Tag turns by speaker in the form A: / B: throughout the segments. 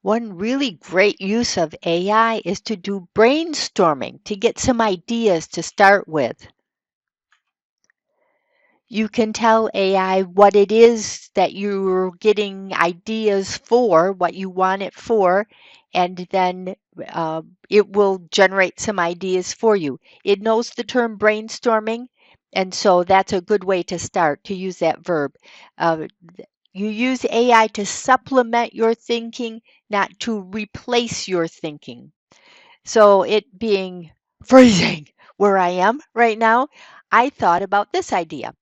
A: One really great use of AI is to do brainstorming to get some ideas to start with. You can tell AI what it is that you're getting ideas for, what you want it for, and then it will generate some ideas for you. It knows the term brainstorming, and so that's a good way to start to use that verb. Uh, you use AI to supplement your thinking, not to replace your thinking. So, it being freezing where I am right now, I thought about this idea.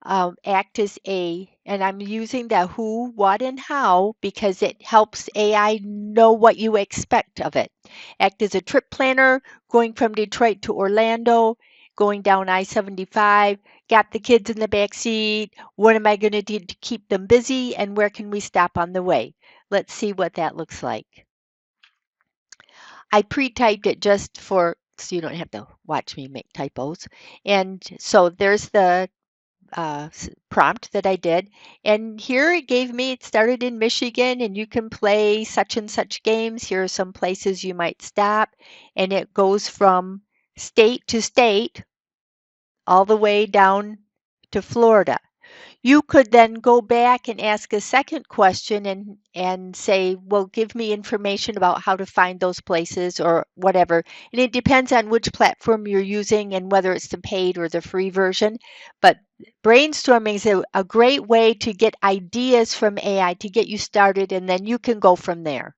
A: Act as and I'm using the who, what, and how because it helps AI know what you expect of it. Act as a trip planner going from Detroit to Orlando, going down I-75, got the kids in the back seat. What am I going to do to keep them busy, and where can we stop on the way? Let's see what that looks like. I pre-typed it just for so you don't have to watch me make typos. And so there's the prompt that I did. And here it gave me, it started in Michigan, and you can play such and such games. Here are some places you might stop. And it goes from state to state all the way down to Florida. You could then go back and ask a second question and say, well, give me information about how to find those places or whatever. And it depends on which platform you're using and whether it's the paid or the free version. But brainstorming is a great way to get ideas from AI to get you started, and then you can go from there.